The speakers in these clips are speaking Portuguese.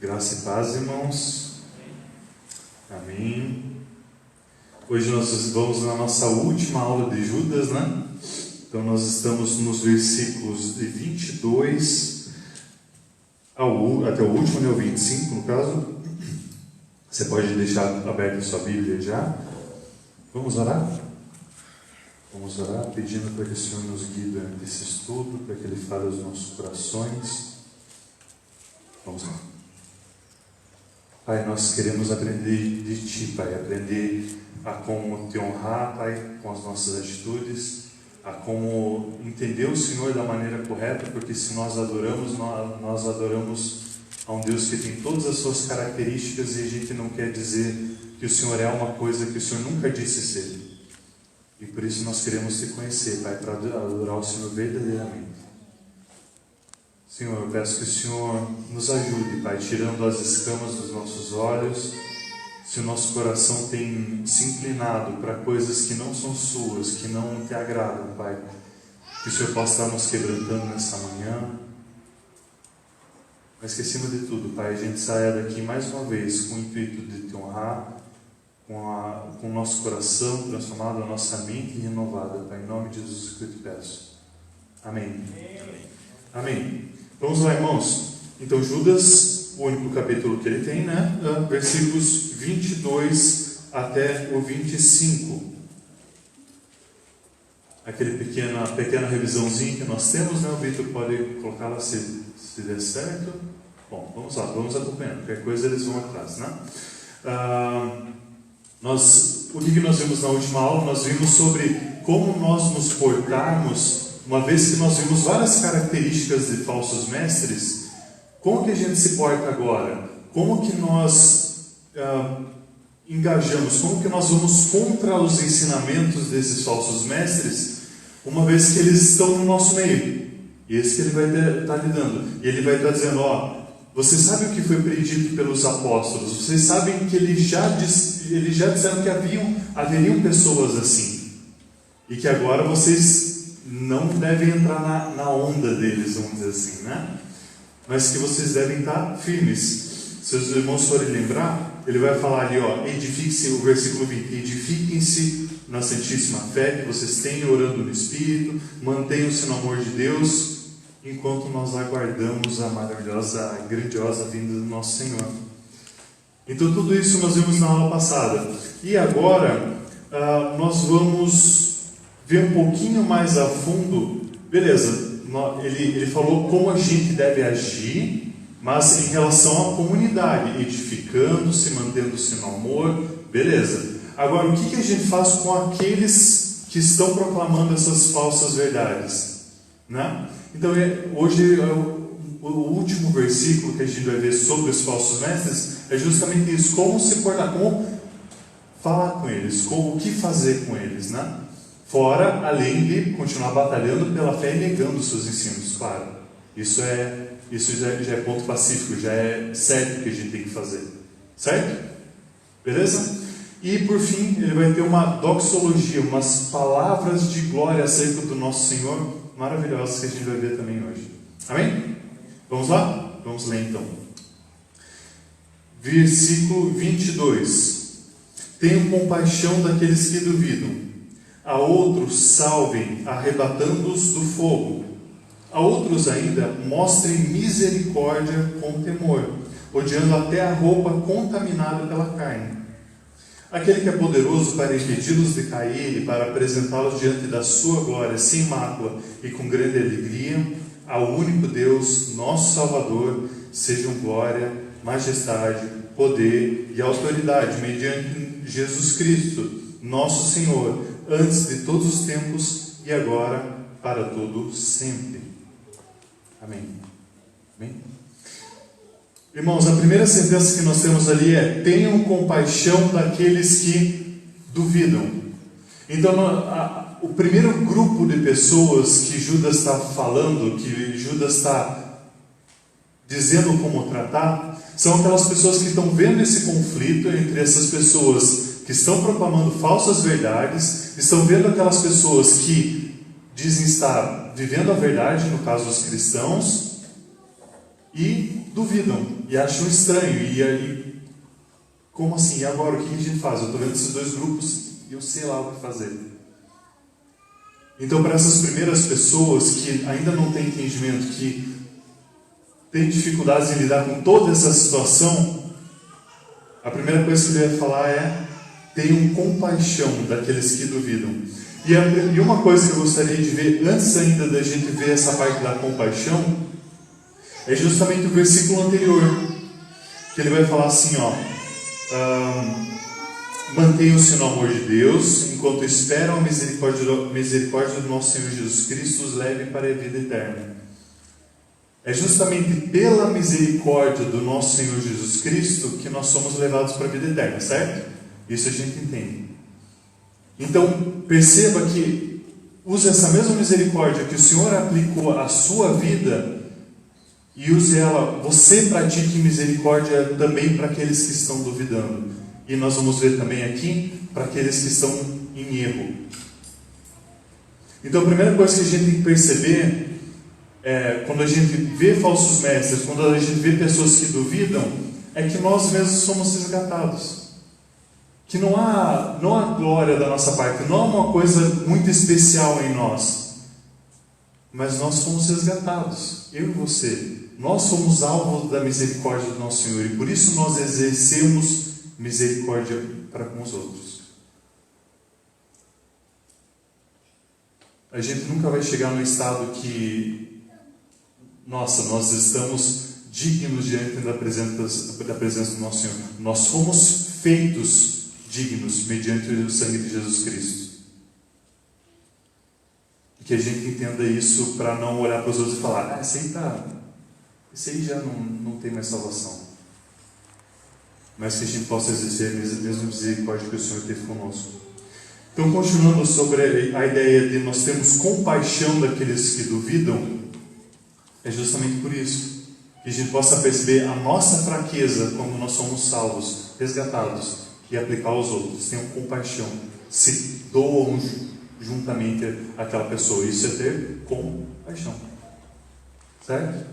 Graça e paz, irmãos. Amém. Hoje nós vamos na nossa última aula de Judas, né? Então nós estamos nos versículos de 22 até o último, né? O 25 no caso. Você pode deixar aberta a sua Bíblia já. Vamos orar? Vamos orar pedindo para que o Senhor nos guie durante esse estudo, para que Ele fale aos nossos corações. Vamos lá. Pai, nós queremos aprender de Ti, Pai, aprender a como Te honrar, Pai, com as nossas atitudes, a como entender o Senhor da maneira correta, porque se nós adoramos, nós adoramos a um Deus que tem todas as suas características e a gente não quer dizer que o Senhor é uma coisa que o Senhor nunca disse ser. E por isso nós queremos Te conhecer, Pai, para adorar o Senhor verdadeiramente. Senhor, eu peço que o Senhor nos ajude, Pai, tirando as escamas dos nossos olhos. Se o nosso coração tem se inclinado para coisas que não são Suas, que não Te agradam, Pai, que o Senhor possa estar nos quebrantando nessa manhã. Mas que acima de tudo, Pai, a gente saia daqui mais uma vez com o intuito de Te honrar, com o nosso coração transformado, a nossa mente renovada, Pai, em nome de Jesus que eu Te peço. Amém. Amém. Vamos lá, irmãos. Então, Judas, o único capítulo que ele tem, né? Versículos 22 até o 25. Aquele pequena revisãozinha que nós temos, né? O Vitor pode colocar lá se der certo. Bom, vamos lá, vamos acompanhando. Qualquer coisa eles vão atrás, né? O que nós vimos na última aula? Nós vimos sobre como nós nos portarmos. Uma vez que nós vimos várias características de falsos mestres, como que a gente se porta agora? Como que nós engajamos? Como que nós vamos contra os ensinamentos desses falsos mestres, uma vez que eles estão no nosso meio? E esse que ele vai estar lidando. E ele vai estar dizendo, vocês sabem o que foi predito pelos apóstolos, vocês sabem que eles já disseram que haveriam pessoas assim, e que agora vocês não devem entrar na onda deles, vamos dizer assim, né? Mas que vocês devem estar firmes. Se os irmãos forem lembrar, ele vai falar ali, edifiquem-se, o versículo 20, edifiquem-se na santíssima fé que vocês têm, orando no Espírito, mantenham-se no amor de Deus, enquanto nós aguardamos a maravilhosa, a grandiosa vinda do nosso Senhor. Então tudo isso nós vimos na aula passada. E agora, nós vamos ver um pouquinho mais a fundo. Beleza, ele falou como a gente deve agir, mas em relação à comunidade, edificando-se, mantendo-se no amor, beleza. Agora, o que a gente faz com aqueles que estão proclamando essas falsas verdades, né? Então, hoje, o último versículo que a gente vai ver sobre os falsos mestres é justamente isso, como se portar, como falar com eles, o que fazer com eles, né? Fora, além de continuar batalhando pela fé e negando os seus ensinos, claro. Isso já é ponto pacífico, já é certo que a gente tem que fazer. Certo? Beleza? E por fim, ele vai ter uma doxologia, umas palavras de glória acerca do nosso Senhor, maravilhosas, que a gente vai ver também hoje. Amém? Vamos lá? Vamos ler então. Versículo 22. Tenham compaixão daqueles que duvidam. A outros salvem, arrebatando-os do fogo. A outros ainda mostrem misericórdia com temor, odiando até a roupa contaminada pela carne. Aquele que é poderoso para impedi-los de cair e para apresentá-los diante da sua glória sem mácula e com grande alegria, ao único Deus, nosso Salvador, sejam glória, majestade, poder e autoridade mediante Jesus Cristo, nosso Senhor, antes de todos os tempos e agora para todo sempre. Amém. Amém. Irmãos, a primeira sentença que nós temos ali é: tenham compaixão daqueles que duvidam. Então, o primeiro grupo de pessoas que Judas está falando, que Judas está dizendo como tratar, são aquelas pessoas que estão vendo esse conflito entre essas pessoas que estão proclamando falsas verdades, estão vendo aquelas pessoas que dizem estar vivendo a verdade, no caso dos cristãos, e duvidam, e acham estranho, e aí, como assim? E agora, o que a gente faz? Eu estou vendo esses dois grupos e eu sei lá o que fazer. Então, para essas primeiras pessoas que ainda não têm entendimento, que têm dificuldades em lidar com toda essa situação, a primeira coisa que ele vai falar é: tenham compaixão daqueles que duvidam. E uma coisa que eu gostaria de ver, antes ainda da gente ver essa parte da compaixão, é justamente o versículo anterior, que ele vai falar assim, ó: mantenham-se no amor de Deus, enquanto esperam a misericórdia do nosso Senhor Jesus Cristo os leve para a vida eterna. É justamente pela misericórdia do nosso Senhor Jesus Cristo que nós somos levados para a vida eterna, certo? Isso a gente entende. Então, perceba que use essa mesma misericórdia que o Senhor aplicou à sua vida e use ela, você pratique misericórdia também para aqueles que estão duvidando. E nós vamos ver também aqui para aqueles que estão em erro. Então, a primeira coisa que a gente tem que perceber quando a gente vê falsos mestres, quando a gente vê pessoas que duvidam, é que nós mesmos somos resgatados. Que não há glória da nossa parte, não há uma coisa muito especial em nós, mas nós fomos resgatados, eu e você. Nós somos alvo da misericórdia do nosso Senhor, e por isso nós exercemos misericórdia para com os outros. A gente nunca vai chegar no estado que, nossa, nós estamos dignos diante da presença do nosso Senhor. Nós fomos feitos dignos mediante o sangue de Jesus Cristo. E que a gente entenda isso para não olhar para os outros e falar: esse aí já não tem mais salvação. Mas que a gente possa exercer a mesma misericórdia que o Senhor teve conosco. Então, continuando sobre a ideia de nós termos compaixão daqueles que duvidam, é justamente por isso que a gente possa perceber a nossa fraqueza quando nós somos salvos, resgatados, e aplicar aos outros. Tenham compaixão, se doam juntamente àquela pessoa. Isso é ter compaixão, certo?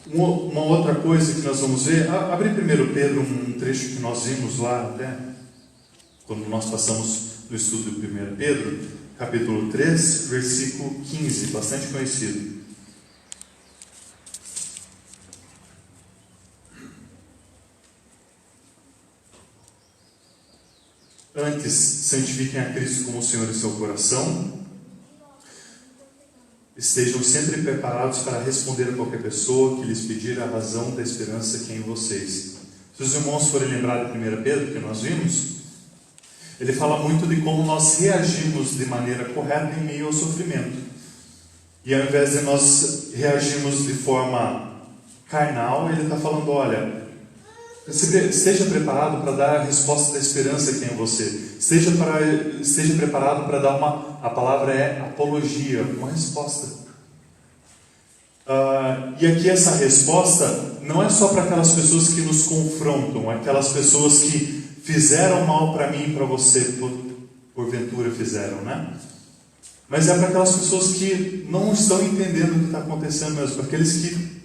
Uma outra coisa que nós vamos ver, abre 1 Pedro, um trecho que nós vimos lá até quando nós passamos no estudo de 1 Pedro, capítulo 3, versículo 15, bastante conhecido. Antes, santifiquem a Cristo como o Senhor em seu coração. Estejam sempre preparados para responder a qualquer pessoa que lhes pedir a razão da esperança que é em vocês. Se os irmãos forem lembrar de 1 Pedro, que nós vimos, ele fala muito de como nós reagimos de maneira correta em meio ao sofrimento. E ao invés de nós reagirmos de forma carnal, ele está falando: olha, esteja preparado para dar a resposta da esperança que é em você. Esteja preparado para dar a palavra é apologia, uma resposta. E aqui essa resposta não é só para aquelas pessoas que nos confrontam, aquelas pessoas que fizeram mal para mim e para você, porventura fizeram, né? Mas é para aquelas pessoas que não estão entendendo o que está acontecendo mesmo, para aqueles que,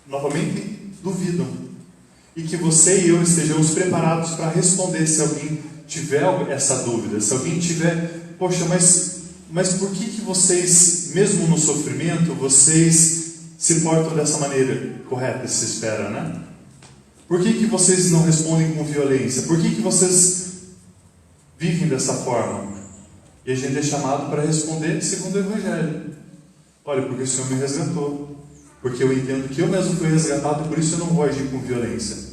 novamente, duvidam. E que você e eu estejamos preparados para responder se alguém tiver essa dúvida, se alguém tiver: poxa, mas por que vocês, mesmo no sofrimento, vocês se portam dessa maneira correta, se espera, né? Por que vocês não respondem com violência? Por que vocês vivem dessa forma? E a gente é chamado para responder segundo o Evangelho. Olha, porque o Senhor me resgatou. Porque eu entendo que eu mesmo fui resgatado e por isso eu não vou agir com violência.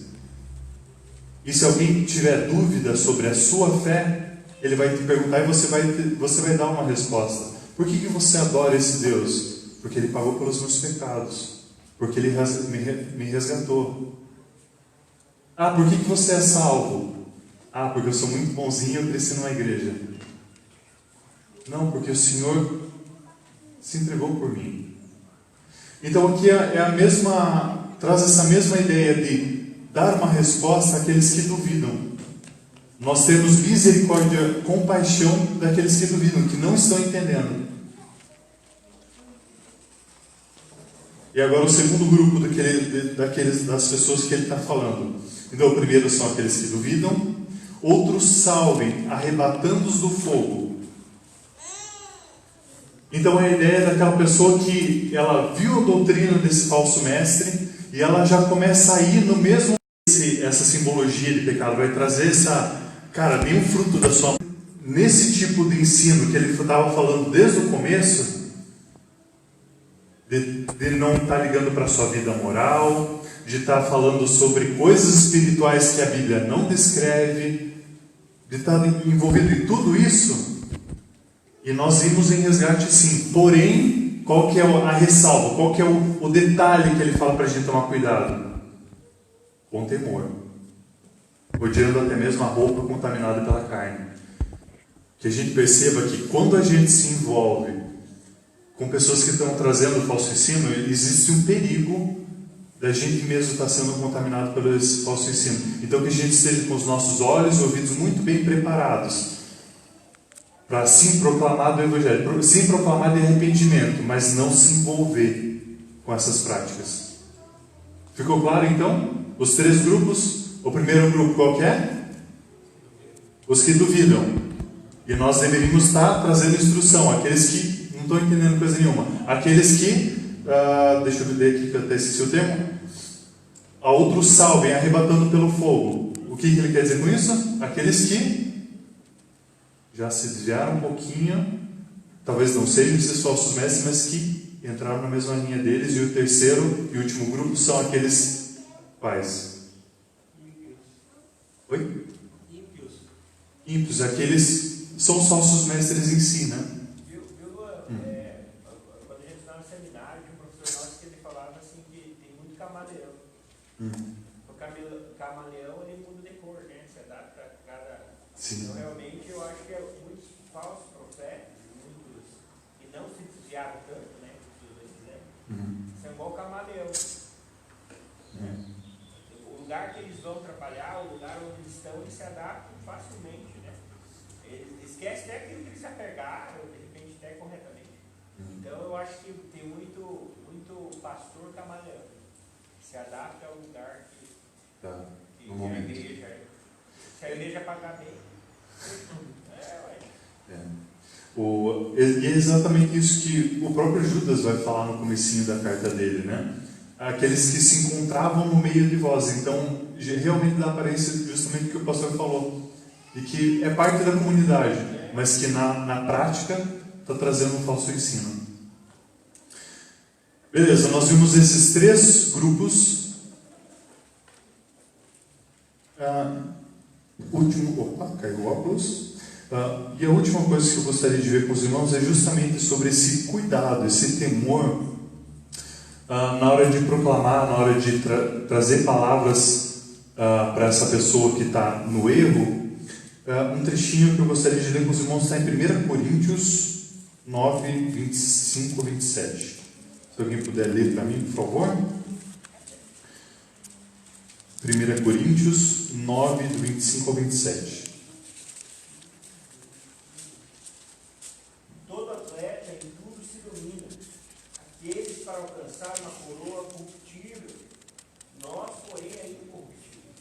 E se alguém tiver dúvida sobre a sua fé, ele vai te perguntar e você vai dar uma resposta. Por que você adora esse Deus? Porque Ele pagou pelos meus pecados. Porque Ele me resgatou. Ah, por que você é salvo? Ah, porque eu sou muito bonzinho e eu cresci numa igreja. Não, porque o Senhor se entregou por mim. Então aqui traz essa mesma ideia de dar uma resposta àqueles que duvidam. Nós temos misericórdia, compaixão daqueles que duvidam, que não estão entendendo. E agora o segundo grupo das pessoas que ele está falando. Então, o primeiro são aqueles que duvidam, outros salvem, arrebatando-os do fogo. Então, a ideia é daquela pessoa que ela viu a doutrina desse falso mestre e ela já começa a ir no mesmo... Essa simbologia de pecado vai trazer nenhum fruto da sua... Nesse tipo de ensino que ele estava falando desde o começo, de não estar ligando para a sua vida moral, de estar falando sobre coisas espirituais que a Bíblia não descreve, de estar envolvido em tudo isso, e nós vimos em resgate sim. Porém, qual que é a ressalva? Qual que é o detalhe que ele fala para a gente tomar cuidado? Com temor, odiando até mesmo a roupa contaminada pela carne. Que a gente perceba que quando a gente se envolve com pessoas que estão trazendo o falso ensino, existe um perigo da gente mesmo estar sendo contaminado pelo esse falso ensino. Então que a gente esteja com os nossos olhos e ouvidos muito bem preparados para sim proclamar do Evangelho, sim proclamar de arrependimento, mas não se envolver com essas práticas. Ficou claro então? Os três grupos. O primeiro grupo qual que é? Os que duvidam. E nós deveríamos estar trazendo instrução. Aqueles que não estão entendendo coisa nenhuma. Aqueles que, deixa eu ler aqui que eu até esqueci o termo. A outros salvem, arrebatando pelo fogo. O que ele quer dizer com isso? Aqueles que já se desviaram um pouquinho, talvez não sejam esses falsos mestres, mas que entraram na mesma linha deles. E o terceiro e último grupo são aqueles quais? Oi? Ímpios, aqueles são os falsos mestres em si, né? Quando a gente estava no seminário, tinha um professor nosso que ele falava assim que tem muito camaleão. O camaleão ele muda de cor, né? Se adapta a cada... Sim. Então realmente eu acho que muitos falsos profetas, muitos que não se desviaram tanto, né? São igual camaleão. O lugar que eles vão trabalhar, o lugar onde eles estão, eles se adaptam facilmente, né? Eles esquecem até aquilo que eles se apegaram, de repente até corretamente. Então eu acho que tem muito pastor camaleão, que se adapta ao lugar que a igreja, se a igreja pagar bem. E é exatamente isso que o próprio Judas vai falar no comecinho da carta dele, né? Aqueles que se encontravam no meio de vós. Então, realmente dá aparência justamente o que o pastor falou. E que é parte da comunidade, mas que na prática está trazendo um falso ensino. Beleza, nós vimos esses três grupos. Caiu o óculos. E a última coisa que eu gostaria de ver com os irmãos é justamente sobre esse cuidado, esse temor na hora de proclamar, na hora de trazer palavras para essa pessoa que está no erro. Um trechinho que eu gostaria de ler com os irmãos está em 1 Coríntios 9, 25 a 27. Se alguém puder ler para mim, por favor. 1 Coríntios 9, do 25 ao 27. Todo atleta em tudo se domina. Aqueles para alcançar uma coroa corruptível, nós, porém, é incorruptível.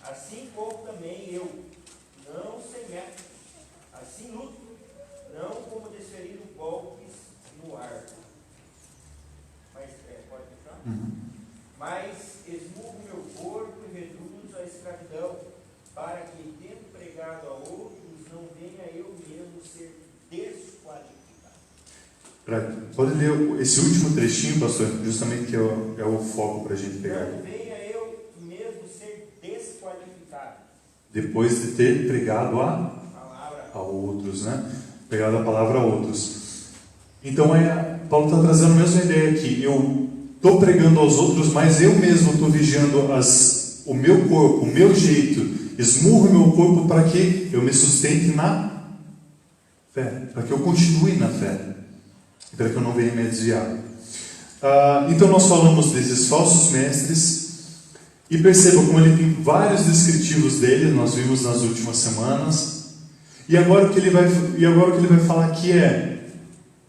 Assim como também eu, não sem método, assim luto, não como desferindo golpes no ar. Mas, pode continuar? Mas esmurro meu corpo e reduzo a escravidão, para que, tendo pregado a outros, não venha eu mesmo ser desqualificado. Pode ler esse último trechinho, pastor, justamente que é o foco para a gente pegar. Não venha eu mesmo ser desqualificado. Depois de ter pregado a outros, né? Pregado a palavra a outros. Então, Paulo está trazendo a mesma ideia aqui. Eu estou pregando aos outros, mas eu mesmo estou vigiando o meu corpo, o meu jeito. Esmurro o meu corpo para que eu me sustente na fé, para que eu continue na fé, para que eu não venha me desviar. Então nós falamos desses falsos mestres, e perceba como ele tem vários descritivos dele, nós vimos nas últimas semanas, e agora o que ele vai falar aqui é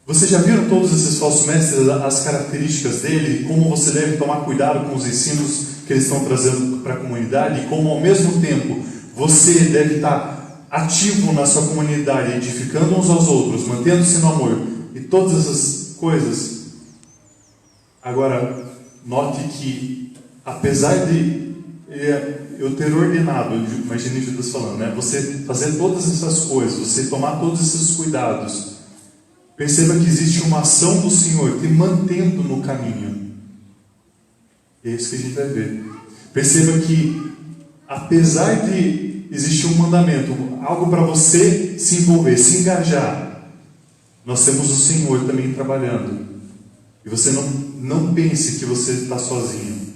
Você já viram todos esses falsos mestres, as características dele, como você deve tomar cuidado com os ensinos que eles estão trazendo para a comunidade, e como ao mesmo tempo você deve estar ativo na sua comunidade, edificando uns aos outros, mantendo-se no amor e todas essas coisas. Agora, note que, apesar de eu ter ordenado, imagine Judas falando, né? Você fazer todas essas coisas, você tomar todos esses cuidados, perceba que existe uma ação do Senhor te mantendo no caminho. É isso que a gente vai ver. Perceba que, apesar de existir um mandamento, algo para você se envolver, se engajar, nós temos o Senhor também trabalhando. E você não pense que você está sozinho.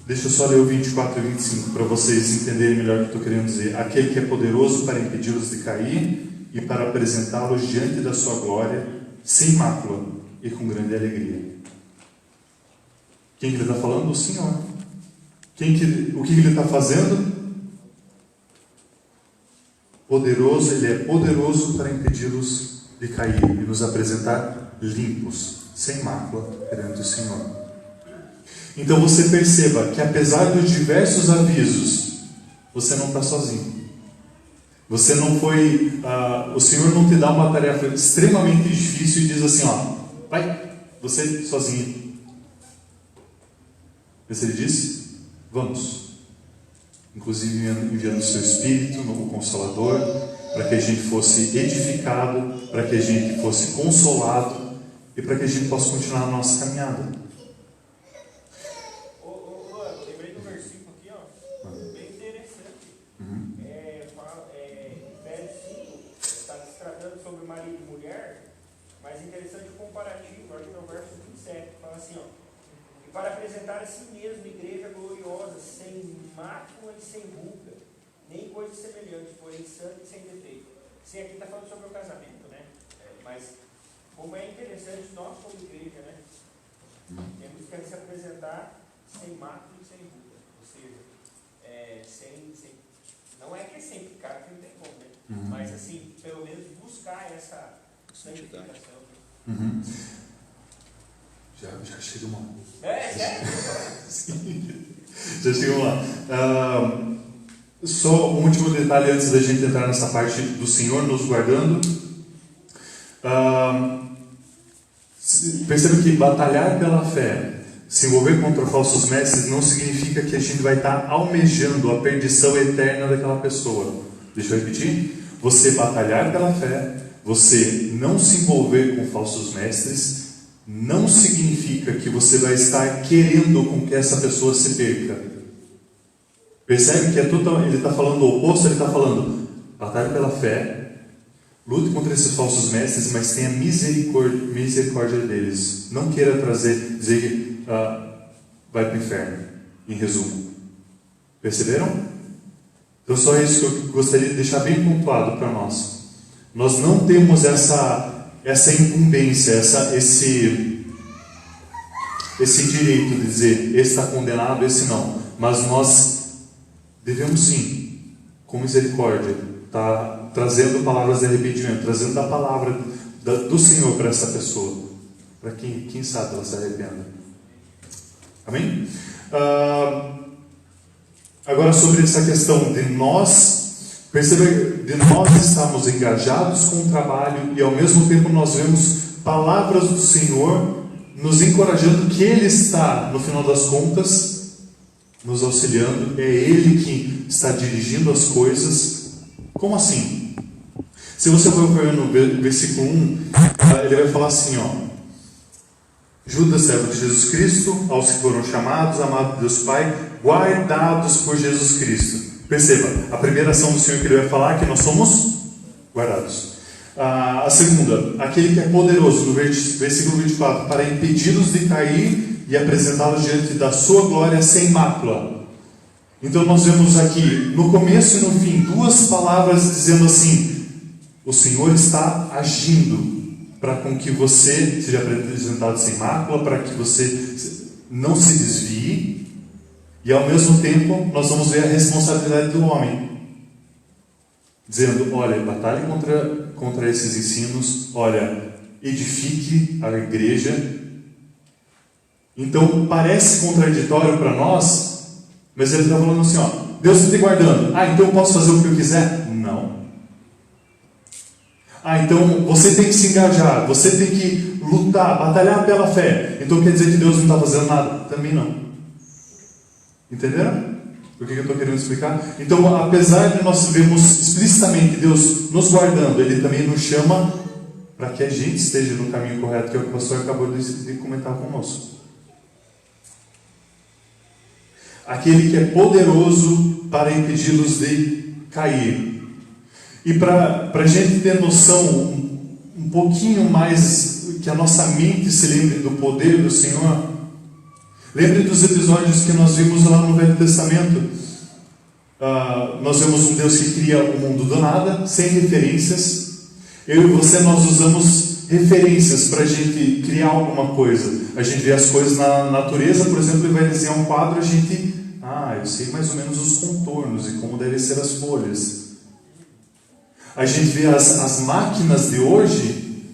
Deixa eu só ler o 24 e 25 para vocês entenderem melhor o que estou querendo dizer. Aquele que é poderoso para impedi-los de cair e para apresentá-los diante da sua glória, sem mácula e com grande alegria. Quem que ele está falando? O Senhor. O que ele está fazendo? Poderoso, ele é poderoso para impedi-los de cair e nos apresentar limpos, sem mácula, perante o Senhor. Então você perceba que, apesar dos diversos avisos, você não está sozinho. Você não foi, o Senhor não te dá uma tarefa extremamente difícil e diz assim, vai, você sozinho. Mas ele disse, vamos. Inclusive enviando o seu Espírito, o Consolador, para que a gente fosse edificado, para que a gente fosse consolado e para que a gente possa continuar a nossa caminhada. Lembrei do versículo aqui, bem interessante. Efésios 5 está se tratando sobre marido e mulher, mas interessante o comparativo, acho que é o verso 27, que fala assim, e para apresentar a si mesmo igreja gloriosa, sem mácula e sem ruga, nem coisa semelhante, porém santa e sem defeito. Sim, aqui está falando sobre o casamento, né? Mas como é interessante nós como igreja, né? Temos que se apresentar sem mácula e sem ruga, ou seja, não é que é sem pecado, que não tem como, né? Mas assim, pelo menos buscar essa santificação. Já chega uma. Sério? Sim, já chegou lá. Só um último detalhe antes da gente entrar nessa parte do Senhor nos guardando. Perceba que batalhar pela fé, se envolver contra falsos mestres, não significa que a gente vai estar almejando a perdição eterna daquela pessoa. Deixa eu repetir. Você batalhar pela fé, você não se envolver com falsos mestres, não significa que você vai estar querendo com que essa pessoa se perca. Percebe que ele está falando o oposto, ele está falando, batalhe pela fé, lute contra esses falsos mestres, mas tenha misericórdia deles. Não queira dizer que vai para o inferno, em resumo. Perceberam? Então só isso que eu gostaria de deixar bem pontuado para nós. Nós não temos essa incumbência, esse direito de dizer, esse está condenado, esse não. Mas nós devemos sim, com misericórdia, estar trazendo palavras de arrependimento, trazendo a palavra do Senhor para essa pessoa, para quem sabe ela se arrependa. Amém? Agora sobre essa questão de nós, perceba, de nós estamos engajados com o trabalho e ao mesmo tempo nós vemos palavras do Senhor nos encorajando que Ele está, no final das contas, nos auxiliando, é Ele que está dirigindo as coisas. Como assim? Se você for ver no versículo 1, ele vai falar assim, Judas, servo de Jesus Cristo, aos que foram chamados, amados de Deus Pai, guardados por Jesus Cristo. Perceba, a primeira ação do Senhor que ele vai falar é que nós somos guardados. A segunda, aquele que é poderoso, no versículo 24, para impedi-los de cair e apresentá-los diante da sua glória sem mácula. Então nós vemos aqui, no começo e no fim, duas palavras dizendo assim, o Senhor está agindo para com que você seja apresentado sem mácula, para que você não se desvie, e ao mesmo tempo nós vamos ver a responsabilidade do homem, dizendo, olha, batalhe contra contra esses ensinos, olha, edifique a igreja. Então parece contraditório para nós, mas ele está falando assim, ó, Deus está te guardando. Então eu posso fazer o que eu quiser? Não. Então você tem que se engajar, você tem que lutar, batalhar pela fé. Então quer dizer que Deus não está fazendo nada? Também não. Entenderam? O que eu estou querendo explicar? Então, apesar de nós vermos explicitamente Deus nos guardando, Ele também nos chama para que a gente esteja no caminho correto, que é o que o pastor acabou de comentar conosco. Aquele que é poderoso para impedi-los de cair. E para a gente ter noção um pouquinho mais, que a nossa mente se lembre do poder do Senhor, lembre dos episódios que nós vimos lá no Velho Testamento. Nós vemos um Deus que cria o mundo do nada, sem referências. Eu e você, nós usamos referências para a gente criar alguma coisa. A gente vê as coisas na natureza, por exemplo, e vai desenhar um quadro, a gente... eu sei mais ou menos os contornos e como devem ser as folhas. A gente vê as máquinas de hoje,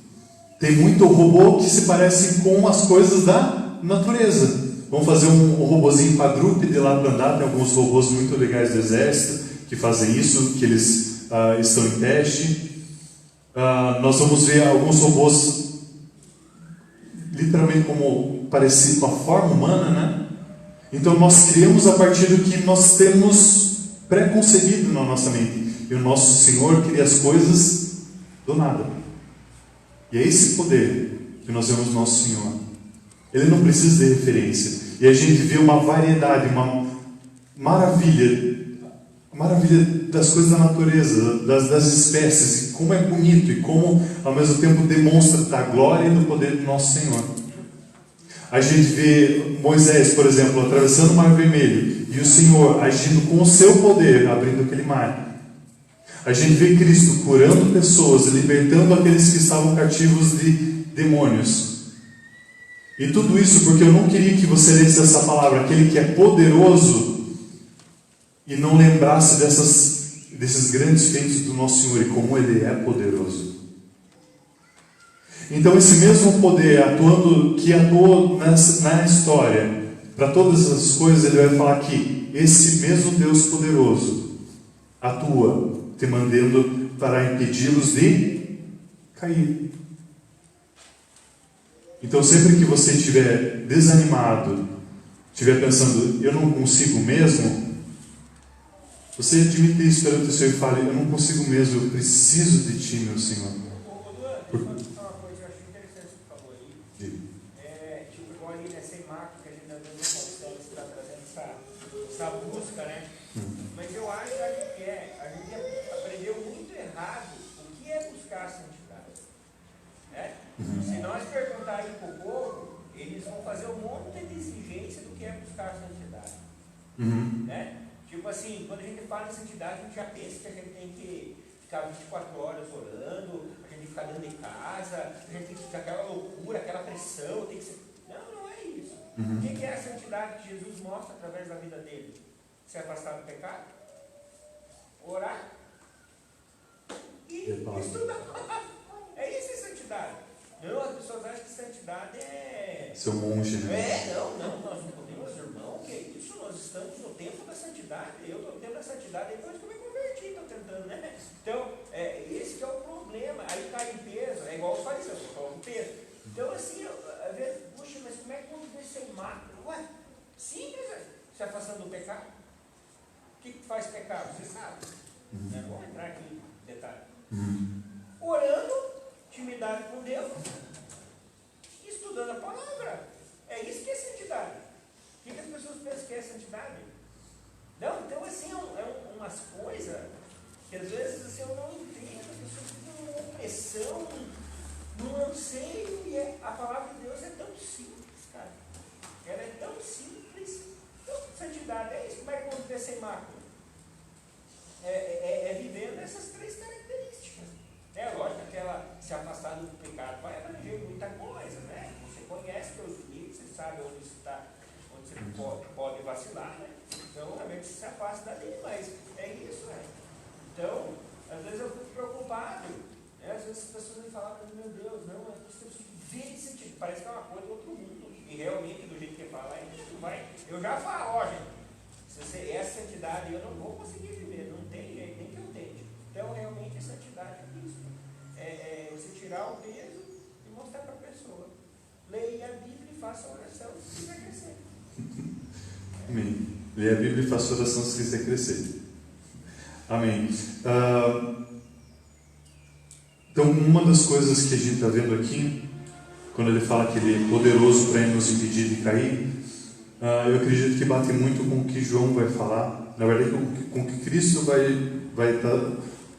tem muito robô que se parece com as coisas da natureza. Vamos fazer um robozinho quadrúpede lá para andar. Tem alguns robôs muito legais do exército que fazem isso, que eles estão em teste. Nós vamos ver alguns robôs literalmente como parecido com a forma humana, né? Então nós criamos a partir do que nós temos pré-concebido na nossa mente. E o nosso Senhor cria as coisas do nada. E é esse poder que nós vemos no nosso Senhor. Ele não precisa de referência. E a gente vê uma variedade, uma maravilha das coisas da natureza, das espécies, e como é bonito e como ao mesmo tempo demonstra a glória e do poder do nosso Senhor. A gente vê Moisés, por exemplo, atravessando o Mar Vermelho e o Senhor agindo com o seu poder, abrindo aquele mar. A gente vê Cristo curando pessoas, libertando aqueles que estavam cativos de demônios. E tudo isso porque eu não queria que você lesse essa palavra, aquele que é poderoso, e não lembrasse desses grandes feitos do nosso Senhor e como Ele é poderoso. Então esse mesmo poder que atuou na história, para todas as coisas, Ele vai falar que esse mesmo Deus poderoso atua, te mandando para impedi-los de cair. Então sempre que você estiver desanimado, estiver pensando, eu não consigo mesmo, você admite isso perante o Senhor e fale, eu não consigo mesmo, eu preciso de Ti, meu Senhor. Uma coisa que eu acho interessante que você falou aí, tipo igual ali nessa imagem que a gente às vezes não consegue estar trazendo essa busca, né? Mas eu acho que a gente aprendeu muito errado o que é buscar a santidade. Né? Se nós perguntarmos para o povo, eles vão fazer um monte de exigência do que é buscar a santidade. Né? Tipo assim, quando a gente fala em santidade, a gente já pensa que a gente tem que ficar 24 horas orando, a gente tem que ficar dentro de casa, a gente tem que ficar aquela loucura, aquela pressão, tem que ser... Não é isso. O que é a santidade que Jesus mostra através da vida dele? Se afastar do pecado, orar e estudar. É isso a santidade. Não, as pessoas acham que santidade é... Seu monge, né? Não, nós não podemos, irmão, que é isso? Nós estamos no tempo da santidade. Eu estou no tempo da santidade depois que eu me converti, estou tentando, né? Então, esse que é o problema. Aí cai em peso, é igual os fariseus, coloca em peso. Então, assim, às vezes, puxa, mas como é que quando você mata? Ué, simples, se afastando do pecado. O que faz pecado? Você sabe. Vamos entrar aqui em detalhe. Orando, intimidade com Deus, estudando a palavra. É isso que é santidade. O que as pessoas pensam que é santidade? Não, então assim, é umas coisas que às vezes assim, eu não entendo. As pessoas ficam numa opressão, num anseio, e a palavra de Deus é tão simples, cara. Ela é tão simples. Então, santidade é isso. Como é que vamos ver sem mácula? É vivendo essas três características. Lógico, aquela se afastar do pecado vai abranger muita coisa, né? Você conhece seus limites, você sabe onde você pode vacilar, né? Então, realmente você se afasta dali, mas é isso, né? Então, às vezes eu fico preocupado, né? Às vezes as pessoas me falam para mim, meu Deus, não, é que você vê esse sentido, parece que é uma coisa do outro mundo. E realmente, do jeito que fala, eu já falo, ó, gente, se essa santidade eu não vou conseguir viver, não tem jeito, nem que eu tente. Então, realmente, a santidade é isso. É você tirar o peso e mostrar para a pessoa. Leia a Bíblia e faça a oração se quiser crescer. Amém. Leia a Bíblia e faça oração se quiser crescer. Amém. Então, uma das coisas que a gente está vendo aqui, quando ele fala que ele é poderoso para nos impedir de cair, eu acredito que bate muito com o que João vai falar, na verdade com o que Cristo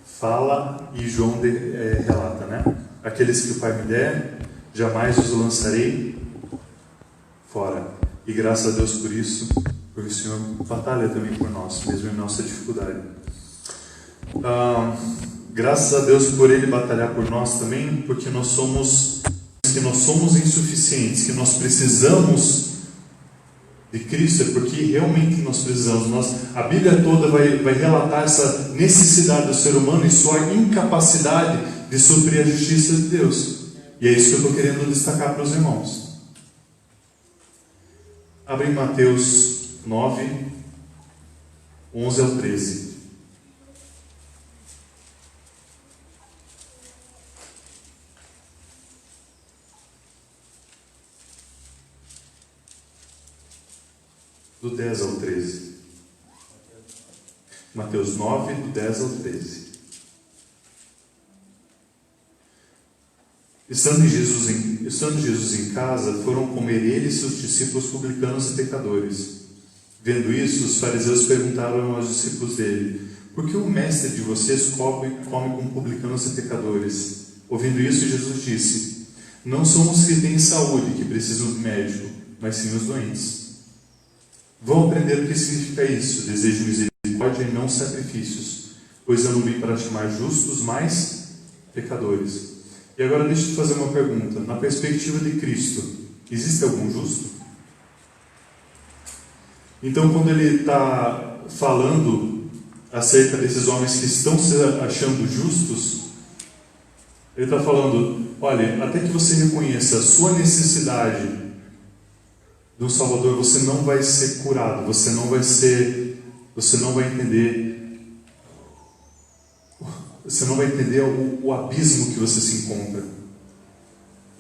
fala e João relata, né? Aqueles que o Pai me der, jamais os lançarei fora. E graças a Deus por isso, porque o Senhor batalha também por nós, mesmo em nossa dificuldade. Graças a Deus por Ele batalhar por nós também, porque nós somos insuficientes, que nós precisamos de Cristo, é porque realmente nós precisamos. A Bíblia toda vai relatar essa necessidade do ser humano e sua incapacidade de suprir a justiça de Deus. E é isso que eu estou querendo destacar para os irmãos. Abre em Mateus 9, 11 ao 13. Do 10 ao 13. Mateus 9, do 10 ao 13. Estando Jesus em casa, foram comer ele e seus discípulos publicanos e pecadores. Vendo isso, os fariseus perguntaram aos discípulos dele: por que o mestre de vocês come com publicanos e pecadores? Ouvindo isso, Jesus disse: não são os que têm saúde que precisam de médico, mas sim os doentes. Vão aprender o que significa isso: desejo misericórdia e não sacrifícios, pois eu não vim para chamar justos, mas pecadores. E agora deixa eu te fazer uma pergunta. Na perspectiva de Cristo, existe algum justo? Então, quando ele está falando acerca desses homens que estão se achando justos, ele está falando: olha, até que você reconheça a sua necessidade do Salvador, você não vai ser curado, você não vai entender o abismo que você se encontra.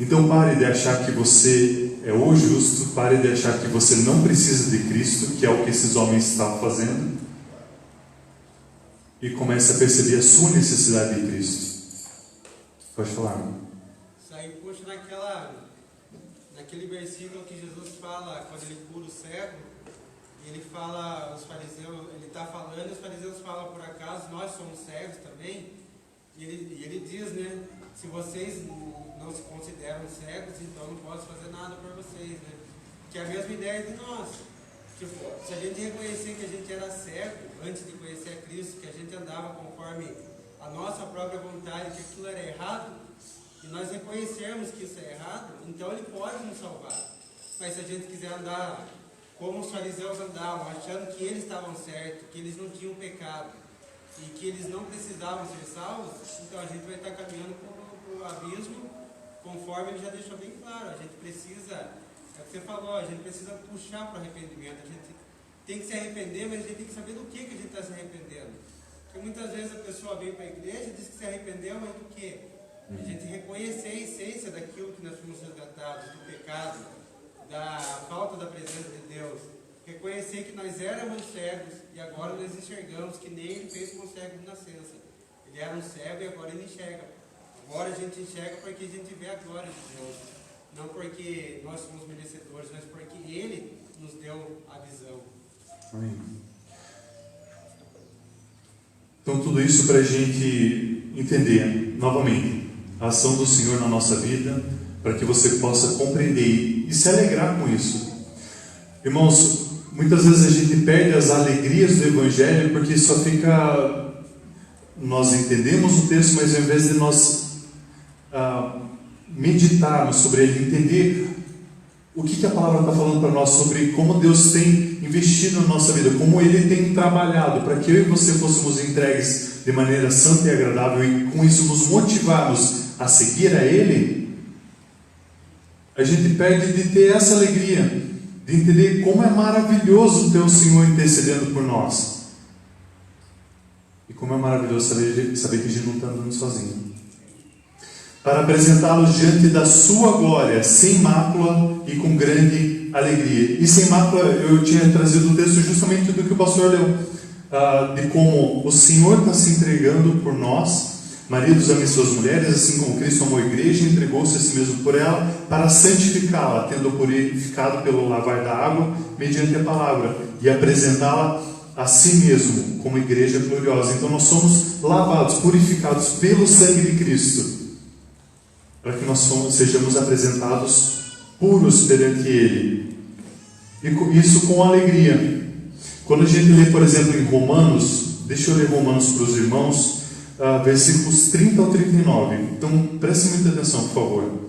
Então pare de achar que você é o justo, pare de achar que você não precisa de Cristo, que é o que esses homens estavam fazendo, e comece a perceber a sua necessidade de Cristo. Pode falar, irmão. Isso aí puxa naquele versículo que Jesus fala, quando ele cura o cego, ele fala, ele está falando, e os fariseus falam: por acaso nós somos cegos também? E ele diz, né, se vocês não se consideram cegos, então não posso fazer nada por vocês, né? Que é a mesma ideia de nós. Tipo, se a gente reconhecer que a gente era cego antes de conhecer a Cristo, que a gente andava conforme a nossa própria vontade, que aquilo era errado, e nós reconhecermos que isso é errado, então Ele pode nos salvar. Mas se a gente quiser andar como os fariseus andavam, achando que eles estavam certos, que eles não tinham pecado e que eles não precisavam ser salvos, então a gente vai estar caminhando para o abismo, conforme ele já deixou bem claro. A gente precisa, é o que você falou, a gente precisa puxar para o arrependimento. A gente tem que se arrepender, mas a gente tem que saber do que a gente está se arrependendo. Porque muitas vezes a pessoa vem para a igreja e diz que se arrependeu, mas do quê? A gente reconhecer a essência daquilo que nós fomos resgatados, do pecado, da falta da presença de Deus. Reconhecer que nós éramos cegos e agora nós enxergamos, que nem Ele fez com o cego de nascença. Ele era um cego e agora Ele enxerga. Agora a gente enxerga porque a gente vê a glória de Deus. Não porque nós somos merecedores, mas porque Ele nos deu a visão. Amém. Então tudo isso para a gente entender novamente a ação do Senhor na nossa vida, para que você possa compreender e se alegrar com isso. Irmãos, muitas vezes a gente perde as alegrias do Evangelho porque só fica... Nós entendemos o texto, mas ao invés de nós meditarmos sobre ele, entender o que a palavra está falando para nós sobre como Deus tem investido na nossa vida, como Ele tem trabalhado para que eu e você fôssemos entregues de maneira santa e agradável e com isso nos motivarmos a seguir a Ele, a gente perde de ter essa alegria, de entender como é maravilhoso ter o Senhor intercedendo por nós. E como é maravilhoso saber que a gente não está andando sozinho. Para apresentá-los diante da sua glória, sem mácula e com grande alegria. E sem mácula, eu tinha trazido o texto justamente do que o pastor leu, de como o Senhor está se entregando por nós. Maridos, amem suas mulheres, assim como Cristo amou a igreja e entregou-se a si mesmo por ela, para santificá-la, tendo purificado pelo lavar da água, mediante a palavra, e apresentá-la a si mesmo, como igreja gloriosa. Então nós somos lavados, purificados pelo sangue de Cristo, para que nós sejamos apresentados puros perante Ele. E isso com alegria. Quando a gente lê, por exemplo, em Romanos, deixa eu ler Romanos para os irmãos, versículos 30 ao 39. Então, preste muita atenção, por favor.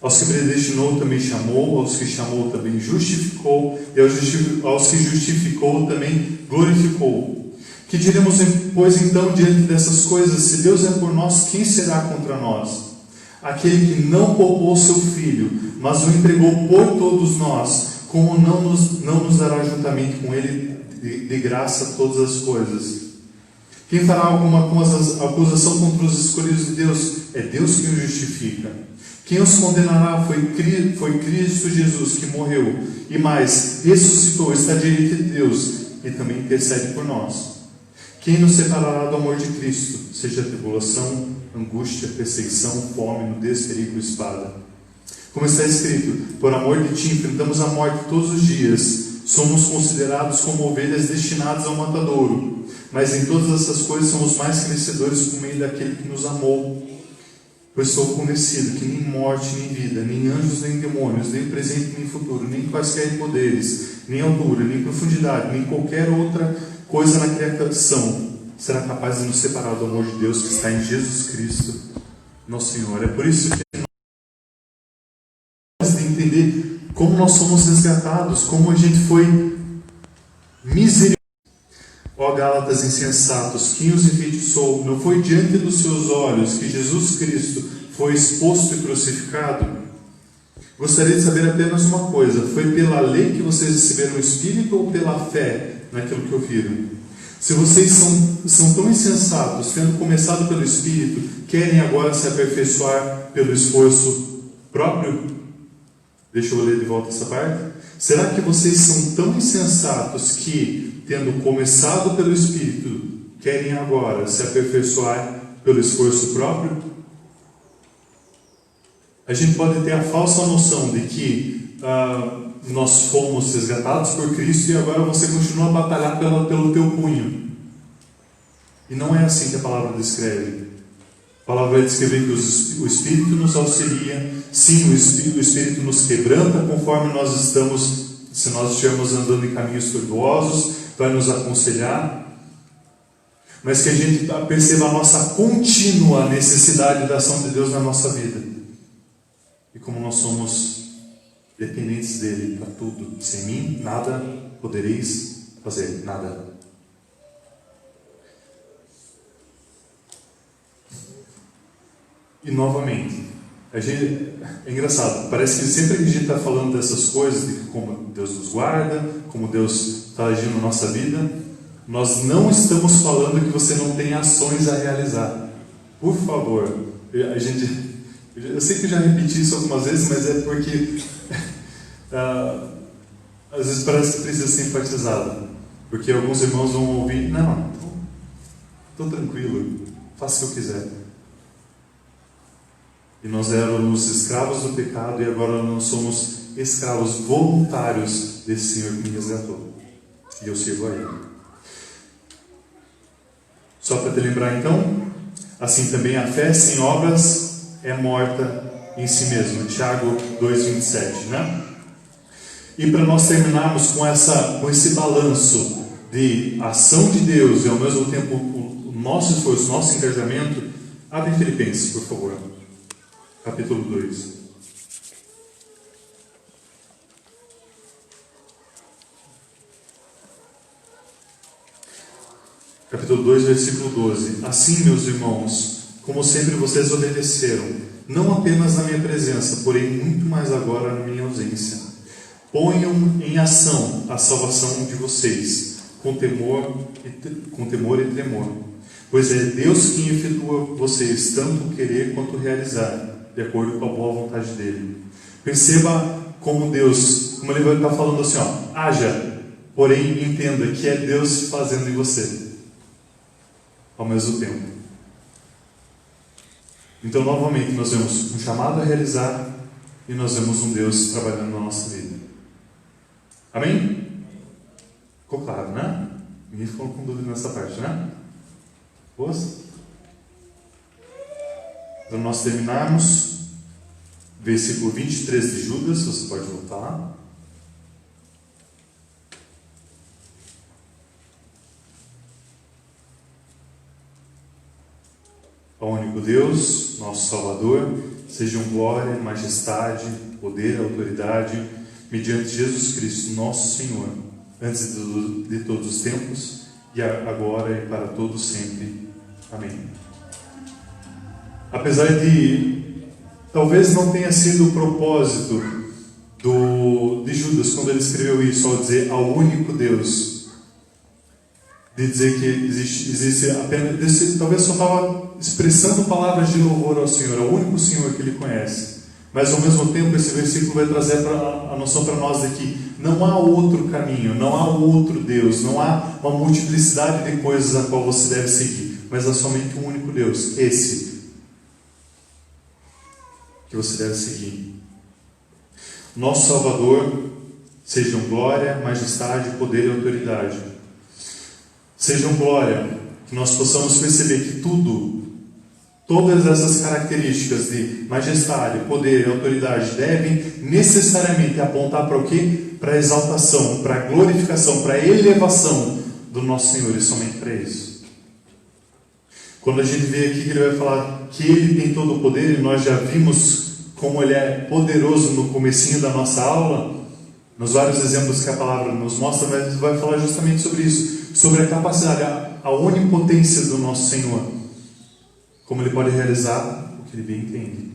Aos que predestinou também chamou, aos que chamou também justificou, e aos que justificou também glorificou. Que diremos, pois, então, diante dessas coisas? Se Deus é por nós, quem será contra nós? Aquele que não poupou seu Filho, mas o entregou por todos nós, como não nos dará juntamente com Ele de graça todas as coisas? Quem fará alguma acusação contra os escolhidos de Deus? É Deus quem os justifica. Quem os condenará foi Cristo Jesus, que morreu, e mais, ressuscitou, está diante de Deus, e também intercede por nós. Quem nos separará do amor de Cristo? Seja tribulação, angústia, perseguição, fome, nudez, perigo, espada. Como está escrito, por amor de ti enfrentamos a morte todos os dias, somos considerados como ovelhas destinadas ao matadouro, mas em todas essas coisas somos mais que vencedores por meio daquele que nos amou. Pois sou convencido que nem morte, nem vida, nem anjos, nem demônios, nem presente, nem futuro, nem quaisquer poderes, nem altura, nem profundidade, nem qualquer outra coisa na criação será capaz de nos separar do amor de Deus que está em Jesus Cristo, nosso Senhor. É por isso que nós temos de entender como nós somos resgatados, como a gente foi misericordioso. Ó Gálatas insensatos, quem os enfeitiçou? Não foi diante dos seus olhos que Jesus Cristo foi exposto e crucificado? Gostaria de saber apenas uma coisa: foi pela lei que vocês receberam o Espírito ou pela fé naquilo que ouviram? Se vocês são tão insensatos, tendo começado pelo Espírito, querem agora se aperfeiçoar pelo esforço próprio? Deixa eu ler de volta essa parte. Será que vocês são tão insensatos que, tendo começado pelo Espírito, querem agora se aperfeiçoar pelo esforço próprio? A gente pode ter a falsa noção de que nós fomos resgatados por Cristo e agora você continua a batalhar pelo teu punho. E não é assim que a palavra descreve. A palavra vai descrever que o Espírito nos auxilia. Sim, o Espírito nos quebranta conforme nós estamos, se nós estivermos andando em caminhos tortuosos, vai nos aconselhar. Mas que a gente perceba a nossa contínua necessidade da ação de Deus na nossa vida. E como nós somos dependentes dele para tudo. Sem mim, nada podereis fazer, nada. E novamente, é engraçado, parece que sempre que a gente está falando dessas coisas, de como Deus nos guarda, como Deus está agindo na nossa vida, nós não estamos falando que você não tem ações a realizar. Por favor, eu sei que eu já repeti isso algumas vezes, mas é porque às vezes parece que precisa ser enfatizado, porque alguns irmãos vão ouvir: não, estou tranquilo, faço o que eu quiser. E nós éramos escravos do pecado e agora nós somos escravos voluntários desse Senhor que me resgatou. E eu sirvo a Ele. Só para te lembrar então, assim também a fé sem obras é morta em si mesma. Tiago 2,27, né? E para nós terminarmos com esse balanço de ação de Deus e ao mesmo tempo o nosso esforço, nosso engajamento, abre em Filipenses, por favor. Capítulo 2. capítulo 2, versículo 12. Assim, meus irmãos, como sempre vocês obedeceram, não apenas na minha presença, porém muito mais agora na minha ausência. Ponham em ação a salvação de vocês, com temor e tremor. Pois é Deus quem efetua vocês tanto querer quanto realizar, de acordo com a boa vontade dele. Perceba como Deus, como ele vai estar falando assim, haja, porém entenda que é Deus fazendo em você, ao mesmo tempo. Então, novamente, nós vemos um chamado a realizar e nós vemos um Deus trabalhando na nossa vida. Amém? Ficou claro, né? Ninguém ficou com dúvida nessa parte, né? Boas? Para nós terminarmos, versículo 23 de Judas, você pode voltar lá. Ao único Deus, nosso Salvador, sejam glória, majestade, poder, autoridade, mediante Jesus Cristo, nosso Senhor, antes de todos os tempos, e agora e para todos sempre. Amém. Apesar de talvez não tenha sido o propósito de Judas quando ele escreveu isso, ao dizer ao único Deus, de dizer que existe apenas, talvez só estava expressando palavras de louvor ao Senhor, ao único Senhor que ele conhece. Mas ao mesmo tempo esse versículo vai trazer a noção para nós de que não há outro caminho, não há outro Deus, não há uma multiplicidade de coisas a qual você deve seguir, mas há somente um único Deus, esse que você deve seguir. Nosso Salvador, sejam glória, majestade, poder e autoridade. Sejam glória, que nós possamos perceber que todas essas características de majestade, poder e autoridade devem necessariamente apontar para o quê? Para a exaltação, para a glorificação, para a elevação do nosso Senhor, e somente para isso. Quando a gente vê aqui que ele vai falar que ele tem todo o poder, e nós já vimos como ele é poderoso no comecinho da nossa aula, nos vários exemplos que a palavra nos mostra, mas vai falar justamente sobre isso, sobre a capacidade, a onipotência do nosso Senhor, como ele pode realizar o que ele bem entende.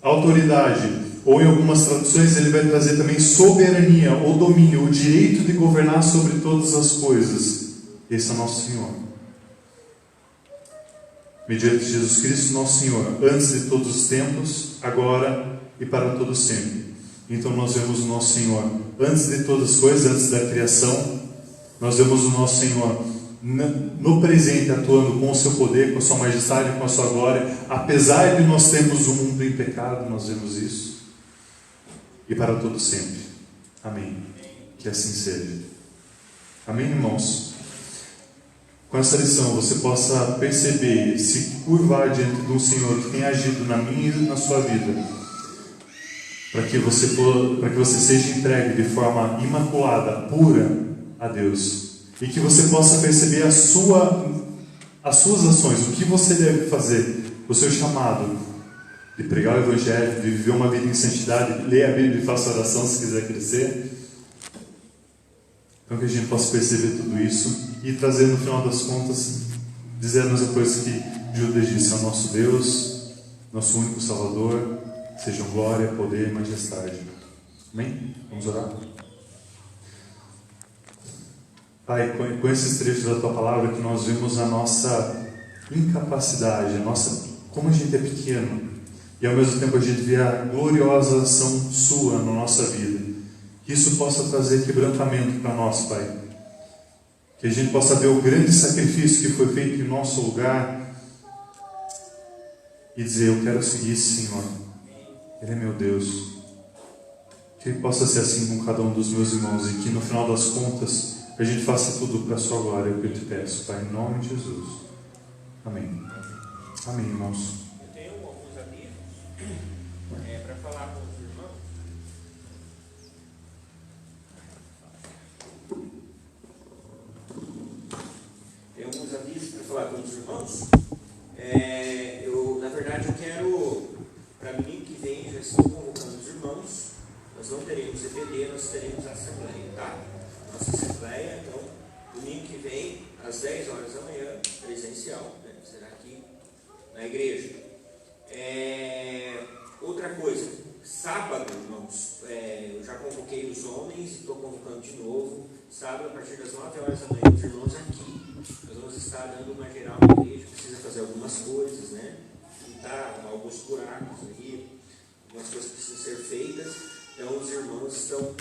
A autoridade, ou em algumas traduções ele vai trazer também soberania ou domínio, o direito de governar sobre todas as coisas. Esse é o nosso Senhor. Mediante Jesus Cristo, nosso Senhor, antes de todos os tempos, agora e para todo sempre. Então nós vemos o nosso Senhor antes de todas as coisas, antes da criação. Nós vemos o nosso Senhor no presente, atuando com o seu poder, com a sua majestade, com a sua glória. Apesar de nós termos um mundo em pecado, nós vemos isso. E para todo sempre. Amém. Que assim seja. Amém, irmãos? Com essa lição você possa perceber, se curvar diante de um Senhor que tem agido na minha e na sua vida, para que você seja entregue de forma imaculada, pura a Deus, e que você possa perceber as suas ações, o que você deve fazer, o seu chamado de pregar o Evangelho, de viver uma vida em santidade, ler a Bíblia e faça oração se quiser crescer. Então que a gente possa perceber tudo isso e trazer no final das contas, dizer a mesma coisa que Judas disse: ao nosso Deus, nosso único Salvador, sejam glória, poder e majestade. Amém? Vamos orar? Pai, com esses trechos da Tua Palavra que nós vemos a nossa incapacidade, como a gente é pequeno, e ao mesmo tempo a gente vê a gloriosa ação Sua na nossa vida. Que isso possa trazer quebrantamento para nós, Pai. Que a gente possa ver o grande sacrifício que foi feito em nosso lugar e dizer: eu quero seguir esse Senhor. Ele é meu Deus. Que Ele possa ser assim com cada um dos meus irmãos e que no final das contas a gente faça tudo para a Sua glória, é o que eu te peço, Pai, em nome de Jesus. Amém. Amém, irmãos. Eu tenho alguns avisos para falar com os irmãos. Tem alguns avisos para falar com os irmãos. Na verdade, eu quero, para domingo que vem, já estou convocando os irmãos. Nós não teremos EPD, nós teremos Assembleia, tá? Nossa Assembleia, então, Domingo que vem, às 10 horas da manhã, presencial, né? Será aqui na igreja. Outra coisa, sábado, irmãos, eu já convoquei os homens e estou convocando de novo. Sábado, a partir das 9 horas da manhã, os irmãos aqui. Nós vamos estar dando uma geral na igreja, precisa fazer algumas coisas, né? Pintar alguns buracos aí, algumas coisas que precisam ser feitas. Então, os irmãos estão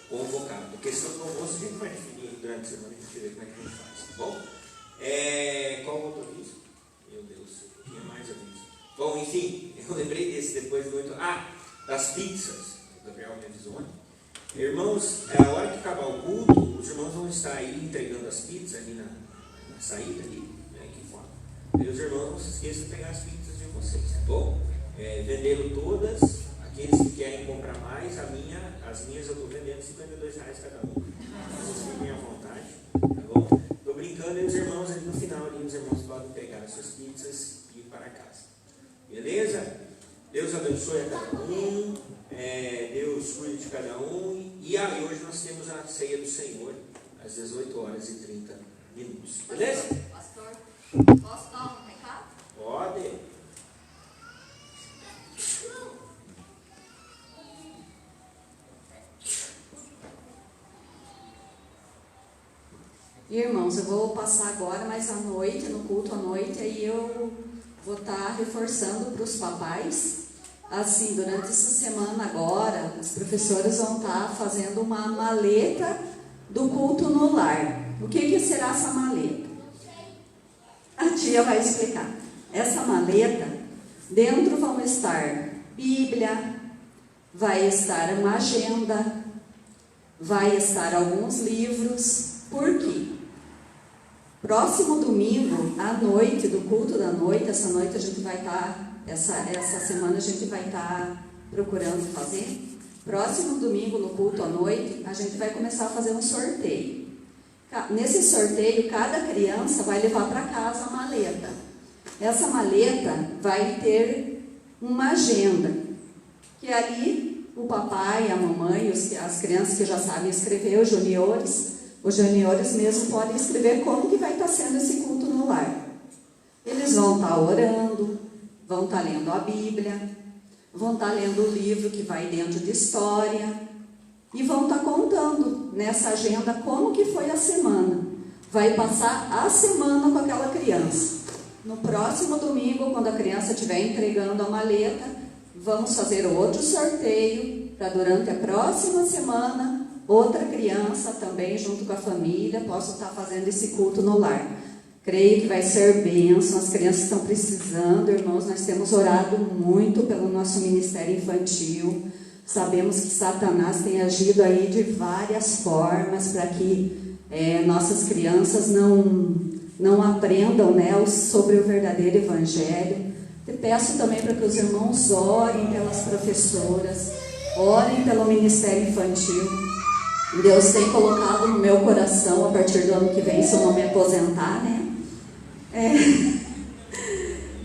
convocados. A questão do almoço a gente vai definir durante a semana, a gente vê como é que a gente faz, tá bom? Qual outro aviso? Meu Deus, tinha mais aviso. Bom, enfim, eu lembrei desse depois muito. Das pizzas. O Gabriel me avisou ontem. Irmãos, a hora que acabar o culto, os irmãos vão estar aí entregando as pizzas ali na saída ali, né, aqui fora. E os irmãos não se esqueçam de pegar as pizzas de vocês, tá bom? Venderam todas, aqueles que querem comprar mais, as minhas eu estou vendendo R$52 cada um. Vocês fiquem à vontade, tá bom? Estou brincando e os irmãos ali no final, ali, os irmãos podem pegar as suas pizzas e ir para casa. Beleza? Deus abençoe a cada um, Deus cuide de cada um. E hoje nós temos a ceia do Senhor, às 18h30. Beleza? Pastor, posso dar um recado? Pode. Irmãos, eu vou passar agora, mas à noite, no culto à noite, aí eu vou estar reforçando para os papais. Assim, durante essa semana agora, as professoras vão estar fazendo uma maleta do culto no lar. O que será essa maleta? A tia vai explicar. Essa maleta, dentro vão estar Bíblia, vai estar uma agenda, vai estar alguns livros. Por quê? Próximo domingo, à noite, do culto da noite, essa noite a gente vai estar, essa semana a gente vai estar procurando fazer. Próximo domingo, no culto à noite, a gente vai começar a fazer um sorteio. Nesse sorteio, cada criança vai levar para casa a maleta. Essa maleta vai ter uma agenda, que ali o papai, a mamãe, as crianças que já sabem escrever, os juniores mesmo podem escrever como que vai estar sendo esse culto no lar. Eles vão estar orando, vão estar lendo a Bíblia, vão estar lendo o livro que vai dentro de história e vão estar contando nessa agenda como que foi a semana. Vai passar a semana com aquela criança. No próximo domingo, quando a criança estiver entregando a maleta, vamos fazer outro sorteio para durante a próxima semana outra criança também junto com a família possa estar fazendo esse culto no lar. Creio que vai ser bênção, as crianças estão precisando, irmãos, nós temos orado muito pelo nosso ministério infantil. Sabemos que Satanás tem agido aí de várias formas para que nossas crianças não aprendam, né, sobre o verdadeiro evangelho. Te peço também para que os irmãos orem pelas professoras, orem pelo ministério infantil. Deus tem colocado no meu coração, a partir do ano que vem, se eu não me aposentar, né?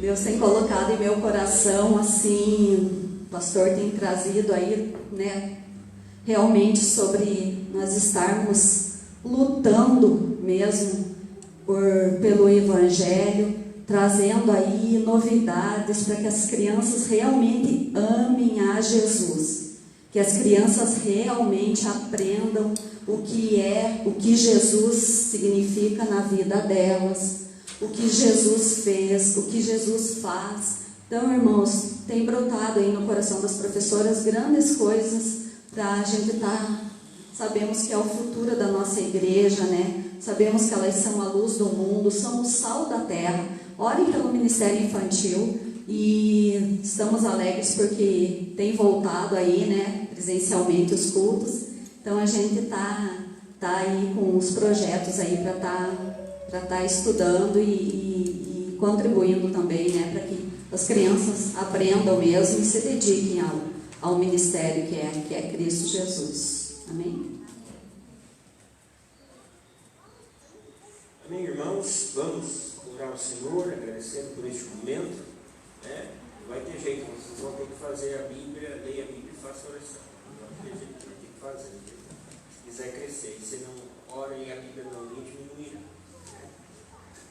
Deus tem colocado em meu coração, assim, o pastor tem trazido aí, né, realmente sobre nós estarmos lutando mesmo pelo Evangelho, trazendo aí novidades para que as crianças realmente amem a Jesus. Que as crianças realmente aprendam o que Jesus significa na vida delas, o que Jesus fez, o que Jesus faz. Então, irmãos, tem brotado aí no coração das professoras grandes coisas para a gente sabemos que é o futuro da nossa igreja, né? Sabemos que elas são a luz do mundo, são o sal da terra. Orem pelo Ministério Infantil. E estamos alegres porque tem voltado aí, né, presencialmente os cultos. Então a gente tá aí com os projetos aí para tá estudando e contribuindo também, né, para que as crianças aprendam mesmo e se dediquem ao ministério que é Cristo Jesus. Amém? Amém, irmãos? Vamos orar ao Senhor, agradecendo por este momento. Vai ter jeito, vocês vão ter que fazer a Bíblia, leia a Bíblia e faça oração. Não vai ter jeito, vai ter que fazer. Se quiser crescer, se não ora e a Bíblia não lhe diminuirá.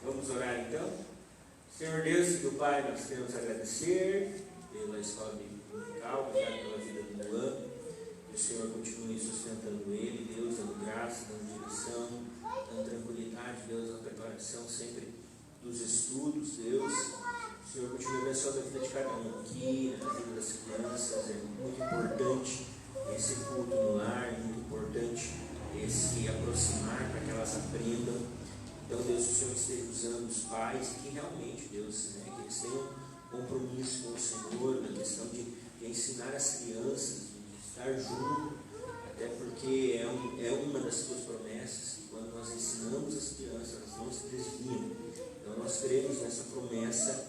Vamos orar então? Senhor Deus, meu Pai, nós queremos agradecer pela escola dominical, obrigado pela vida do Luan. Que o Senhor continue sustentando ele, Deus, dando graça, dando direção, dando tranquilidade, Deus, na preparação sempre dos estudos, Deus. O Senhor continue abençoando a vida de cada um aqui, a vida das crianças. É muito importante esse culto no lar, é muito importante esse aproximar para que elas aprendam. Então, Deus, o Senhor esteja usando os pais que realmente, Deus, que eles tenham compromisso com o Senhor na questão de ensinar as crianças, de estar junto, até porque é uma das tuas promessas, que quando nós ensinamos as crianças, elas não se desviam. Então, nós cremos nessa promessa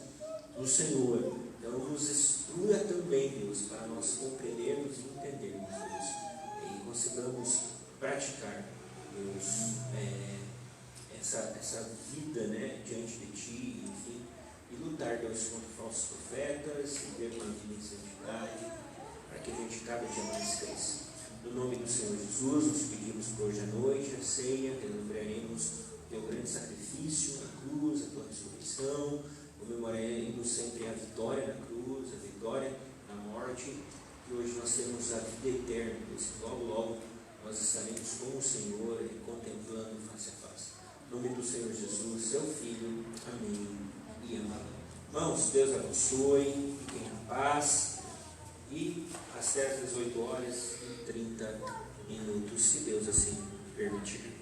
do Senhor. Então, nos instrua também, Deus, para nós compreendermos e entendermos, Deus, e consigamos praticar, Deus, essa vida, diante de Ti, enfim, e lutar, Deus, contra falsos profetas, viver uma vida em santidade, para que a gente cada dia mais cresça. No nome do Senhor Jesus, nos pedimos por hoje à noite, a ceia, lembraremos o Teu grande sacrifício na cruz, a Tua ressurreição, comemoraremos sempre a vitória na cruz, a vitória na morte, e hoje nós temos a vida eterna, Deus, que logo, logo nós estaremos com o Senhor e contemplando face a face. No nome do Senhor Jesus, Seu Filho. Amém e amém. Irmãos, Deus abençoe, fiquem na paz, e às 18h30, se Deus assim permitir.